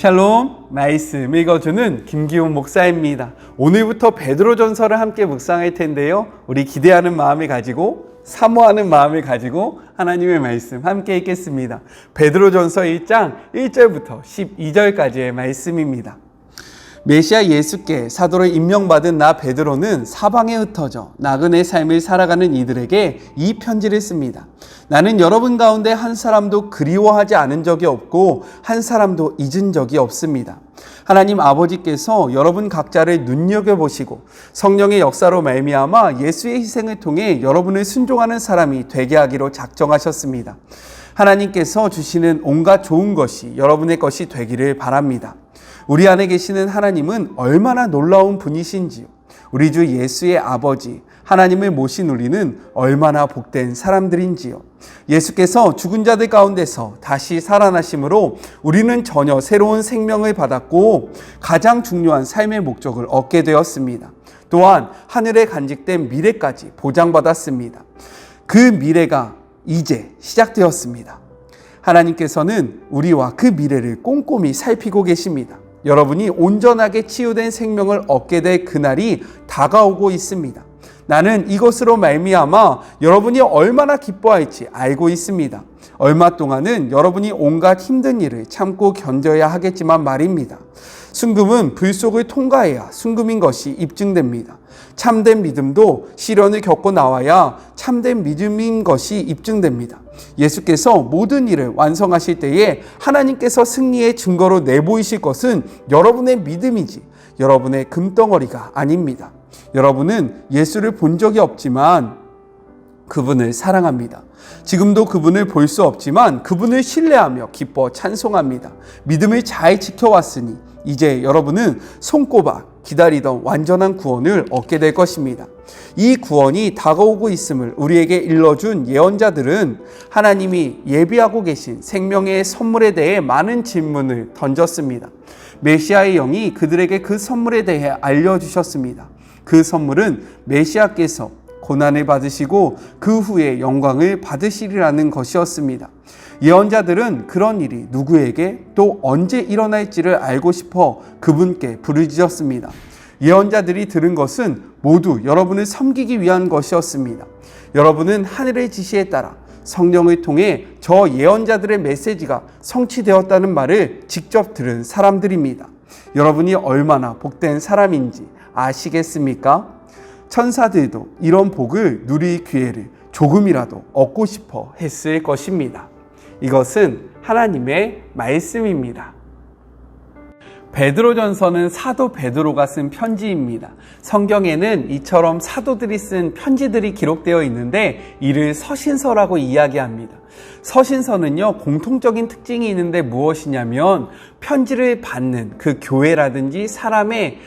샬롬, 말씀 읽어주는 김기훈 목사입니다. 오늘부터 베드로전서를 함께 묵상할 텐데요. 우리 기대하는 마음을 가지고 사모하는 마음을 가지고 하나님의 말씀 함께 읽겠습니다. 베드로전서 1장 1절부터 12절까지의 말씀입니다. 메시아 예수께 사도로 임명받은 나 베드로는 사방에 흩어져 나그네 삶을 살아가는 이들에게 이 편지를 씁니다. 나는 여러분 가운데 한 사람도 그리워하지 않은 적이 없고 한 사람도 잊은 적이 없습니다. 하나님 아버지께서 여러분 각자를 눈여겨보시고 성령의 역사로 말미암아 예수의 희생을 통해 여러분을 순종하는 사람이 되게 하기로 작정하셨습니다. 하나님께서 주시는 온갖 좋은 것이 여러분의 것이 되기를 바랍니다. 우리 안에 계시는 하나님은 얼마나 놀라운 분이신지요. 우리 주 예수의 아버지 하나님을 모신 우리는 얼마나 복된 사람들인지요. 예수께서 죽은 자들 가운데서 다시 살아나심으로 우리는 전혀 새로운 생명을 받았고 가장 중요한 삶의 목적을 얻게 되었습니다. 또한 하늘에 간직된 미래까지 보장받았습니다. 그 미래가 이제 시작되었습니다. 하나님께서는 우리와 그 미래를 꼼꼼히 살피고 계십니다. 여러분이 온전하게 치유된 생명을 얻게 될 그날이 다가오고 있습니다. 나는 이것으로 말미암아 여러분이 얼마나 기뻐할지 알고 있습니다. 얼마 동안은 여러분이 온갖 힘든 일을 참고 견뎌야 하겠지만 말입니다. 순금은 불 속을 통과해야 순금인 것이 입증됩니다. 참된 믿음도 시련을 겪고 나와야 참된 믿음인 것이 입증됩니다. 예수께서 모든 일을 완성하실 때에 하나님께서 승리의 증거로 내보이실 것은 여러분의 믿음이지 여러분의 금덩어리가 아닙니다. 여러분은 예수를 본 적이 없지만 그분을 사랑합니다. 지금도 그분을 볼 수 없지만 그분을 신뢰하며 기뻐 찬송합니다. 믿음을 잘 지켜왔으니 이제 여러분은 손꼽아 기다리던 완전한 구원을 얻게 될 것입니다. 이 구원이 다가오고 있음을 우리에게 일러준 예언자들은 하나님이 예비하고 계신 생명의 선물에 대해 많은 질문을 던졌습니다. 메시아의 영이 그들에게 그 선물에 대해 알려주셨습니다. 그 선물은 메시아께서 고난을 받으시고 그 후에 영광을 받으시리라는 것이었습니다. 예언자들은 그런 일이 누구에게 또 언제 일어날지를 알고 싶어 그분께 부르짖었습니다. 예언자들이 들은 것은 모두 여러분을 섬기기 위한 것이었습니다. 여러분은 하늘의 지시에 따라 성령을 통해 저 예언자들의 메시지가 성취되었다는 말을 직접 들은 사람들입니다. 여러분이 얼마나 복된 사람인지 아시겠습니까? 천사들도 이런 복을 누릴 기회를 조금이라도 얻고 싶어 했을 것입니다. 이것은 하나님의 말씀입니다. 베드로전서는 사도 베드로가 쓴 편지입니다. 성경에는 이처럼 사도들이 쓴 편지들이 기록되어 있는데 이를 서신서라고 이야기합니다. 서신서는요, 공통적인 특징이 있는데 무엇이냐면 편지를 받는 그 교회라든지 사람의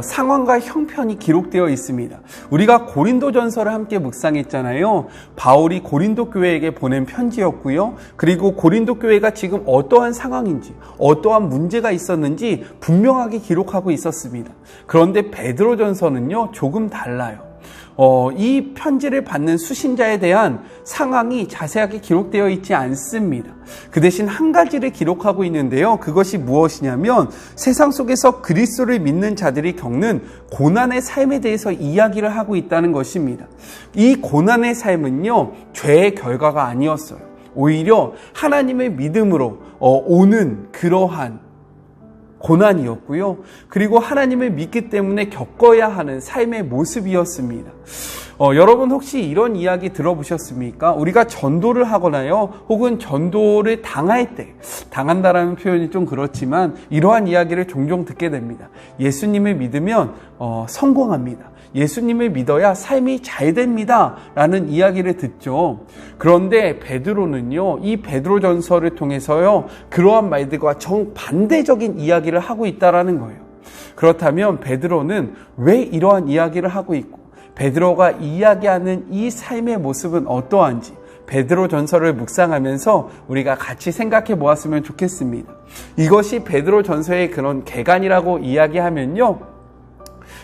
상황과 형편이 기록되어 있습니다. 우리가 고린도전서를 함께 묵상했잖아요. 바울이 고린도 교회에게 보낸 편지였고요. 그리고 고린도 교회가 지금 어떠한 상황인지 어떠한 문제가 있었는지 분명하게 기록하고 있었습니다. 그런데 베드로전서는요, 조금 달라요. 이 편지를 받는 수신자에 대한 상황이 자세하게 기록되어 있지 않습니다. 그 대신 한 가지를 기록하고 있는데요. 그것이 무엇이냐면 세상 속에서 그리스도를 믿는 자들이 겪는 고난의 삶에 대해서 이야기를 하고 있다는 것입니다. 이 고난의 삶은요, 죄의 결과가 아니었어요. 오히려 하나님의 믿음으로 오는 그러한 고난이었고요. 그리고 하나님을 믿기 때문에 겪어야 하는 삶의 모습이었습니다. 여러분 혹시 이런 이야기 들어보셨습니까? 우리가 전도를 하거나요, 혹은 전도를 당할 때, 당한다라는 표현이 좀 그렇지만 이러한 이야기를 종종 듣게 됩니다. 예수님을 믿으면 성공합니다. 예수님을 믿어야 삶이 잘 됩니다 라는 이야기를 듣죠. 그런데 베드로는요, 이 베드로전서를 통해서요, 그러한 말들과 정반대적인 이야기를 하고 있다라는 거예요. 그렇다면 베드로는 왜 이러한 이야기를 하고 있고 베드로가 이야기하는 이 삶의 모습은 어떠한지 베드로전서를 묵상하면서 우리가 같이 생각해 보았으면 좋겠습니다. 이것이 베드로전서의 그런 개간이라고 이야기하면요,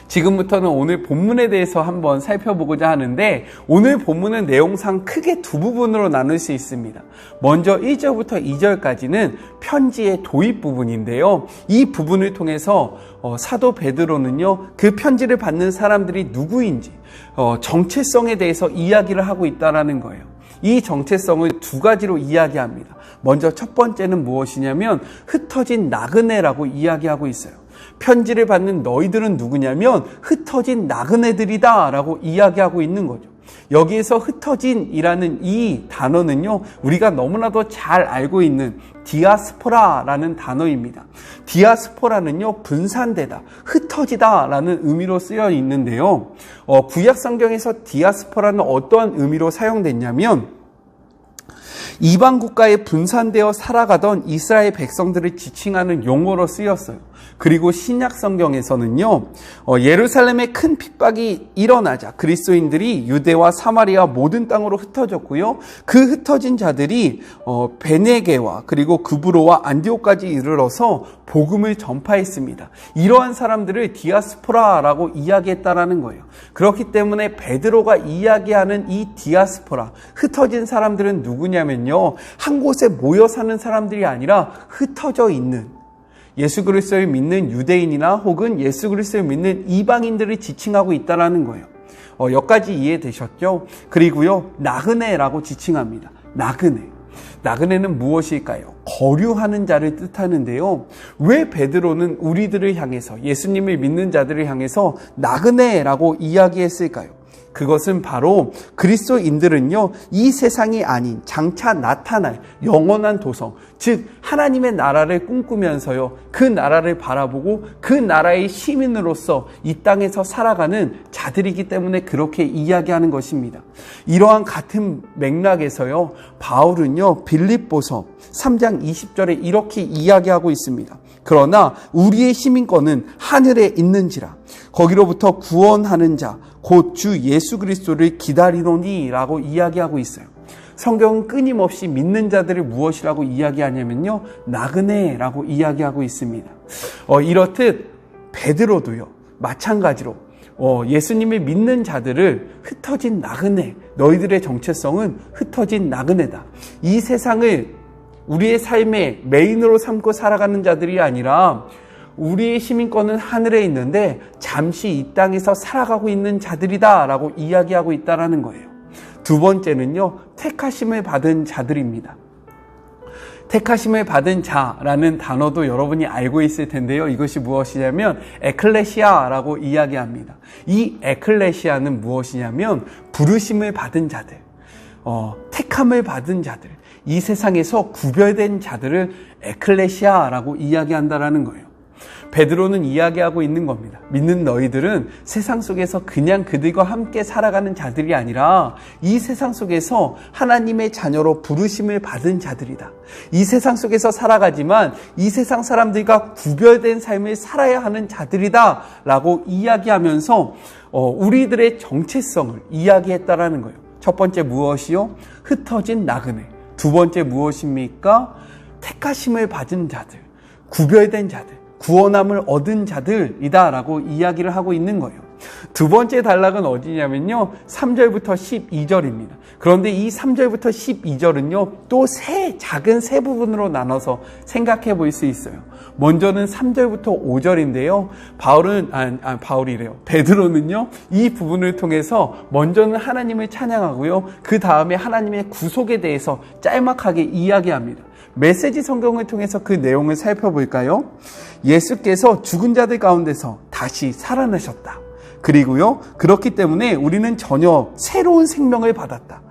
지금부터는 오늘 본문에 대해서 한번 살펴보고자 하는데, 오늘 본문은 내용상 크게 두 부분으로 나눌 수 있습니다. 먼저 1절부터 2절까지는 편지의 도입 부분인데요. 이 부분을 통해서 사도 베드로는요, 그 편지를 받는 사람들이 누구인지 정체성에 대해서 이야기를 하고 있다는 거예요. 이 정체성을 두 가지로 이야기합니다. 먼저 첫 번째는 무엇이냐면 흩어진 나그네라고 이야기하고 있어요. 편지를 받는 너희들은 누구냐면 흩어진 나그네들이다 라고 이야기하고 있는 거죠. 여기에서 흩어진이라는 이 단어는요, 우리가 너무나도 잘 알고 있는 디아스포라라는 단어입니다. 디아스포라는요, 분산되다, 흩어지다 라는 의미로 쓰여 있는데요. 구약 성경에서 디아스포라는 어떠한 의미로 사용됐냐면, 이방 국가에 분산되어 살아가던 이스라엘 백성들을 지칭하는 용어로 쓰였어요. 그리고 신약 성경에서는요, 예루살렘에 큰 핍박이 일어나자 그리스도인들이 유대와 사마리아 모든 땅으로 흩어졌고요. 그 흩어진 자들이 베네게와 그리고 그브로와 안디옥까지 이르러서 복음을 전파했습니다. 이러한 사람들을 디아스포라라고 이야기했다라는 거예요. 그렇기 때문에 베드로가 이야기하는 이 디아스포라, 흩어진 사람들은 누구냐면요, 한 곳에 모여 사는 사람들이 아니라 흩어져 있는, 예수 그리스도를 믿는 유대인이나 혹은 예수 그리스도를 믿는 이방인들을 지칭하고 있다는 거예요. 여기까지 이해되셨죠? 그리고요, 나그네라고 지칭합니다. 나그네는 무엇일까요? 거류하는 자를 뜻하는데요. 왜 베드로는 우리들을 향해서, 예수님을 믿는 자들을 향해서 나그네라고 이야기했을까요? 그것은 바로 그리스도인들은요, 이 세상이 아닌 장차 나타날 영원한 도성, 즉 하나님의 나라를 꿈꾸면서요, 그 나라를 바라보고 그 나라의 시민으로서 이 땅에서 살아가는 자들이기 때문에 그렇게 이야기하는 것입니다. 이러한 같은 맥락에서요, 바울은요, 빌립보서 3장 20절에 이렇게 이야기하고 있습니다. 그러나 우리의 시민권은 하늘에 있는지라 거기로부터 구원하는 자 곧 주 예수 그리스도를 기다리노니 라고 이야기하고 있어요. 성경은 끊임없이 믿는 자들을 무엇이라고 이야기하냐면요, 나그네라고 이야기하고 있습니다. 이렇듯 베드로도요, 마찬가지로 예수님을 믿는 자들을 흩어진 나그네, 너희들의 정체성은 흩어진 나그네다, 이 세상을 우리의 삶의 메인으로 삼고 살아가는 자들이 아니라 우리의 시민권은 하늘에 있는데 잠시 이 땅에서 살아가고 있는 자들이다 라고 이야기하고 있다는 거예요. 두 번째는요, 택하심을 받은 자들입니다. 택하심을 받은 자라는 단어도 여러분이 알고 있을 텐데요. 이것이 무엇이냐면 에클레시아라고 이야기합니다. 이 에클레시아는 무엇이냐면 부르심을 받은 자들, 택함을 받은 자들, 이 세상에서 구별된 자들을 에클레시아라고 이야기한다라는 거예요. 베드로는 이야기하고 있는 겁니다. 믿는 너희들은 세상 속에서 그냥 그들과 함께 살아가는 자들이 아니라 이 세상 속에서 하나님의 자녀로 부르심을 받은 자들이다. 이 세상 속에서 살아가지만 이 세상 사람들과 구별된 삶을 살아야 하는 자들이다 라고 이야기하면서 우리들의 정체성을 이야기했다라는 거예요. 첫 번째 무엇이요? 흩어진 나그네. 두 번째 무엇입니까? 택하심을 받은 자들, 구별된 자들, 구원함을 얻은 자들이다 라고 이야기를 하고 있는 거예요. 두 번째 단락은 어디냐면요, 3절부터 12절입니다. 그런데 이 3절부터 12절은요, 또 작은 세 부분으로 나눠서 생각해 볼 수 있어요. 먼저는 3절부터 5절인데요. 베드로는요, 이 부분을 통해서 먼저는 하나님을 찬양하고요, 그 다음에 하나님의 구속에 대해서 짤막하게 이야기합니다. 메시지 성경을 통해서 그 내용을 살펴볼까요? 예수께서 죽은 자들 가운데서 다시 살아나셨다. 그리고요, 그렇기 때문에 우리는 전혀 새로운 생명을 받았다.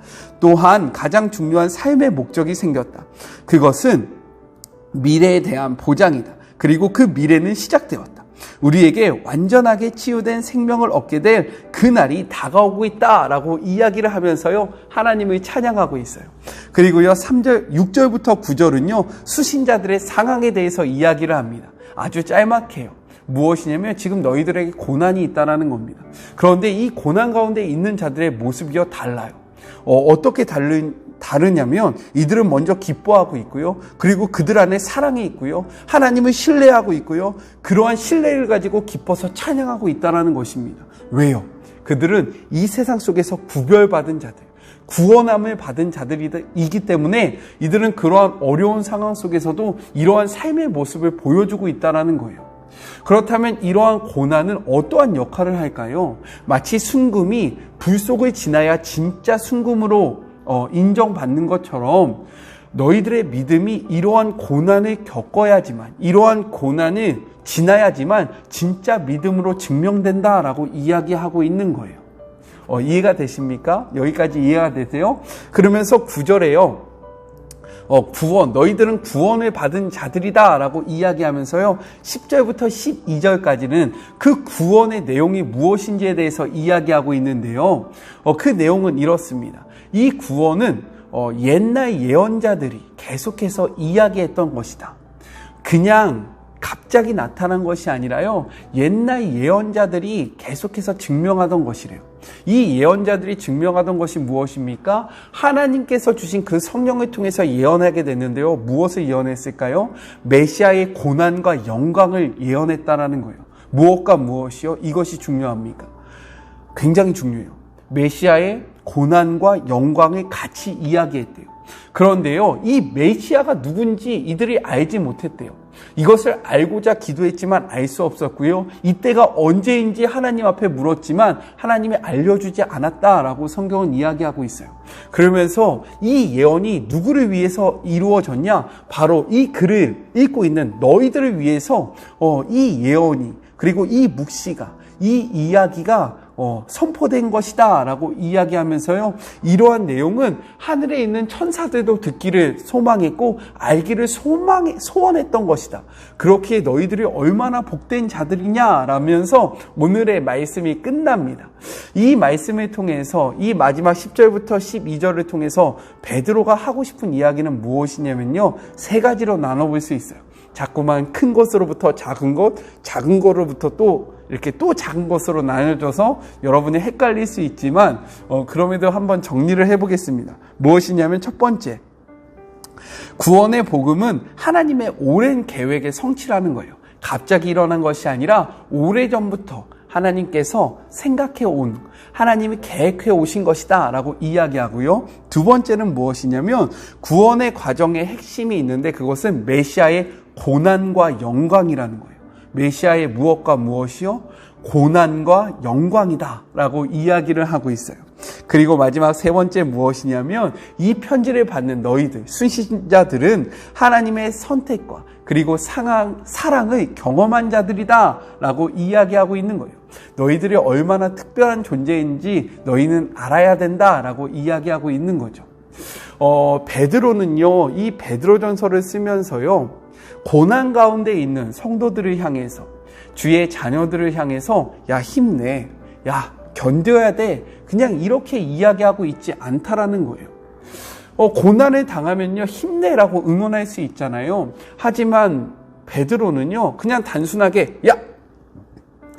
또한 가장 중요한 삶의 목적이 생겼다. 그것은 미래에 대한 보장이다. 그리고 그 미래는 시작되었다. 우리에게 완전하게 치유된 생명을 얻게 될 그날이 다가오고 있다라고 이야기를 하면서요, 하나님을 찬양하고 있어요. 그리고요, 6절부터 9절은요, 수신자들의 상황에 대해서 이야기를 합니다. 아주 짤막해요. 무엇이냐면 지금 너희들에게 고난이 있다라는 겁니다. 그런데 이 고난 가운데 있는 자들의 모습이요, 달라요. 어떻게 다르냐면 이들은 먼저 기뻐하고 있고요. 그리고 그들 안에 사랑이 있고요. 하나님을 신뢰하고 있고요. 그러한 신뢰를 가지고 기뻐서 찬양하고 있다는 것입니다. 왜요? 그들은 이 세상 속에서 구별받은 자들, 구원함을 받은 자들이기 때문에 이들은 그러한 어려운 상황 속에서도 이러한 삶의 모습을 보여주고 있다는 거예요. 그렇다면 이러한 고난은 어떠한 역할을 할까요? 마치 순금이 불 속을 지나야 진짜 순금으로 인정받는 것처럼 너희들의 믿음이 이러한 고난을 겪어야지만, 이러한 고난을 지나야지만 진짜 믿음으로 증명된다라고 이야기하고 있는 거예요. 이해가 되십니까? 여기까지 이해가 되세요? 그러면서 9절에요. 구원, 너희들은 구원을 받은 자들이다 라고 이야기하면서요, 10절부터 12절까지는 그 구원의 내용이 무엇인지에 대해서 이야기하고 있는데요. 그 내용은 이렇습니다. 이 구원은 옛날 예언자들이 계속해서 이야기했던 것이다. 그냥 갑자기 나타난 것이 아니라요, 옛날 예언자들이 계속해서 증명하던 것이래요. 이 예언자들이 증명하던 것이 무엇입니까? 하나님께서 주신 그 성령을 통해서 예언하게 됐는데요. 무엇을 예언했을까요? 메시아의 고난과 영광을 예언했다라는 거예요. 무엇과 무엇이요? 이것이 중요합니까? 굉장히 중요해요. 메시아의 고난과 영광을 같이 이야기했대요. 그런데요, 이 메시아가 누군지 이들이 알지 못했대요. 이것을 알고자 기도했지만 알 수 없었고요. 이때가 언제인지 하나님 앞에 물었지만 하나님이 알려주지 않았다라고 성경은 이야기하고 있어요. 그러면서 이 예언이 누구를 위해서 이루어졌냐? 바로 이 글을 읽고 있는 너희들을 위해서 이 예언이, 그리고 이 묵시가, 이 이야기가 선포된 것이다 라고 이야기하면서요, 이러한 내용은 하늘에 있는 천사들도 듣기를 소망했고 알기를 소원했던 것이다. 그렇게 너희들이 얼마나 복된 자들이냐 라면서 오늘의 말씀이 끝납니다. 이 말씀을 통해서, 이 마지막 10절부터 12절을 통해서 베드로가 하고 싶은 이야기는 무엇이냐면요, 세 가지로 나눠볼 수 있어요. 자꾸만 큰 것으로부터 작은 것, 작은 거로부터 또 이렇게 또 작은 것으로 나눠져서 여러분이 헷갈릴 수 있지만 그럼에도 한번 정리를 해보겠습니다. 무엇이냐면 첫 번째, 구원의 복음은 하나님의 오랜 계획의 성취라는 거예요. 갑자기 일어난 것이 아니라 오래전부터 하나님께서 생각해 온, 하나님이 계획해 오신 것이다 라고 이야기하고요. 두 번째는 무엇이냐면 구원의 과정에 핵심이 있는데 그것은 메시아의 고난과 영광이라는 거예요. 메시아의 무엇과 무엇이요? 고난과 영광이다 라고 이야기를 하고 있어요. 그리고 마지막 세 번째 무엇이냐면 이 편지를 받는 너희들, 순신자들은 하나님의 선택과 그리고 사랑을 경험한 자들이다 라고 이야기하고 있는 거예요. 너희들이 얼마나 특별한 존재인지 너희는 알아야 된다 라고 이야기하고 있는 거죠. 베드로는요, 이 베드로전서를 쓰면서요, 고난 가운데 있는 성도들을 향해서, 주의 자녀들을 향해서 야 힘내, 야 견뎌야 돼, 그냥 이렇게 이야기하고 있지 않다라는 거예요. 고난을 당하면요 힘내라고 응원할 수 있잖아요. 하지만 베드로는요 그냥 단순하게 야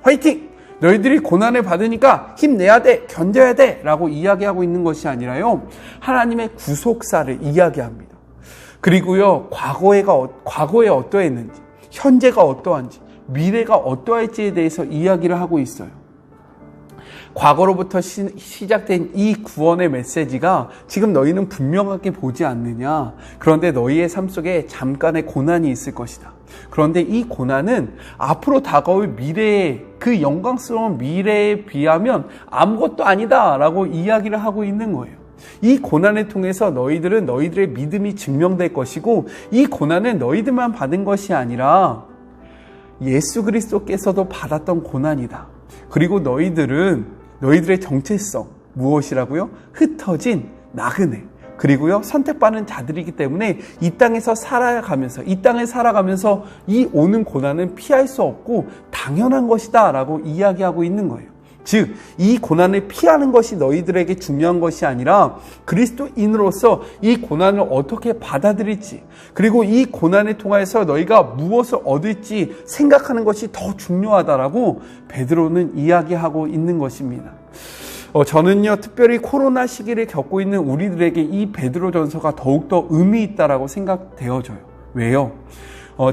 화이팅! 너희들이 고난을 받으니까 힘내야 돼, 견뎌야 돼 라고 이야기하고 있는 것이 아니라요, 하나님의 구속사를 이야기합니다. 그리고요 과거에 어떠했는지, 현재가 어떠한지, 미래가 어떠할지에 대해서 이야기를 하고 있어요. 과거로부터 시작된 이 구원의 메시지가 지금 너희는 분명하게 보지 않느냐. 그런데 너희의 삶 속에 잠깐의 고난이 있을 것이다. 그런데 이 고난은 앞으로 다가올 미래의 그 영광스러운 미래에 비하면 아무것도 아니다 라고 이야기를 하고 있는 거예요. 이 고난을 통해서 너희들은 너희들의 믿음이 증명될 것이고, 이 고난은 너희들만 받은 것이 아니라 예수 그리스도께서도 받았던 고난이다. 그리고 너희들의 정체성 무엇이라고요? 흩어진 나그네, 그리고요 선택받은 자들이기 때문에 이 땅을 살아가면서 이 오는 고난은 피할 수 없고 당연한 것이다 라고 이야기하고 있는 거예요. 즉, 이 고난을 피하는 것이 너희들에게 중요한 것이 아니라 그리스도인으로서 이 고난을 어떻게 받아들일지, 그리고 이 고난을 통해서 너희가 무엇을 얻을지 생각하는 것이 더 중요하다라고 베드로는 이야기하고 있는 것입니다. 저는요, 특별히 코로나 시기를 겪고 있는 우리들에게 이 베드로전서가 더욱더 의미 있다라고 생각되어져요. 왜요?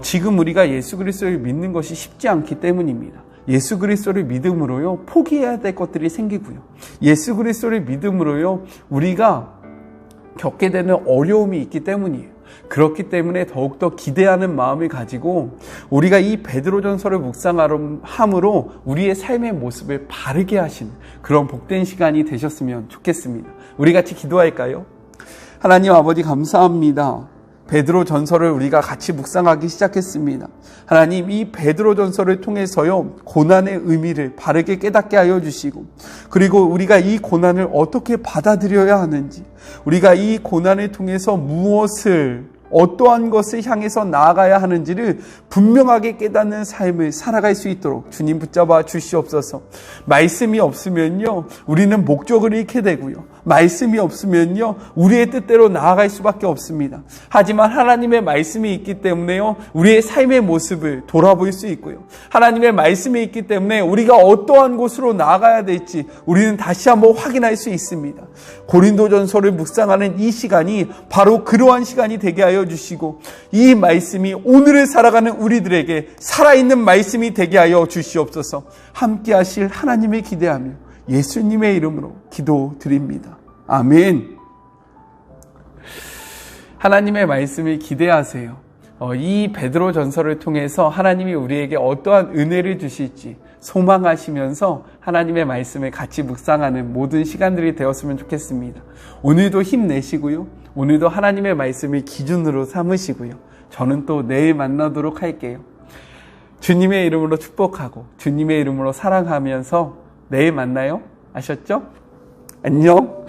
지금 우리가 예수 그리스도를 믿는 것이 쉽지 않기 때문입니다. 예수 그리스도를 믿음으로요, 포기해야 될 것들이 생기고요. 예수 그리스도를 믿음으로요, 우리가 겪게 되는 어려움이 있기 때문이에요. 그렇기 때문에 더욱더 기대하는 마음을 가지고 우리가 이 베드로전서를 묵상함으로 우리의 삶의 모습을 바르게 하시는 그런 복된 시간이 되셨으면 좋겠습니다. 우리 같이 기도할까요? 하나님 아버지 감사합니다. 베드로전서를 우리가 같이 묵상하기 시작했습니다. 하나님, 이 베드로전서를 통해서요, 고난의 의미를 바르게 깨닫게 하여 주시고, 그리고 우리가 이 고난을 어떻게 받아들여야 하는지, 우리가 이 고난을 통해서 어떠한 것을 향해서 나아가야 하는지를 분명하게 깨닫는 삶을 살아갈 수 있도록 주님 붙잡아 주시옵소서. 말씀이 없으면요, 우리는 목적을 잃게 되고요. 말씀이 없으면요, 우리의 뜻대로 나아갈 수밖에 없습니다. 하지만 하나님의 말씀이 있기 때문에요, 우리의 삶의 모습을 돌아볼 수 있고요. 하나님의 말씀이 있기 때문에 우리가 어떠한 곳으로 나아가야 될지 우리는 다시 한번 확인할 수 있습니다. 고린도전서를 묵상하는 이 시간이 바로 그러한 시간이 되게 하여 주시고, 이 말씀이 오늘을 살아가는 우리들에게 살아있는 말씀이 되게 하여 주시옵소서. 함께 하실 하나님을 기대하며 예수님의 이름으로 기도드립니다. 아멘. 하나님의 말씀을 기대하세요. 이 베드로전서를 통해서 하나님이 우리에게 어떠한 은혜를 주실지 소망하시면서 하나님의 말씀을 같이 묵상하는 모든 시간들이 되었으면 좋겠습니다. 오늘도 힘내시고요. 오늘도 하나님의 말씀을 기준으로 삼으시고요. 저는 또 내일 만나도록 할게요. 주님의 이름으로 축복하고 주님의 이름으로 사랑하면서 내일 만나요. 아셨죠? 안녕.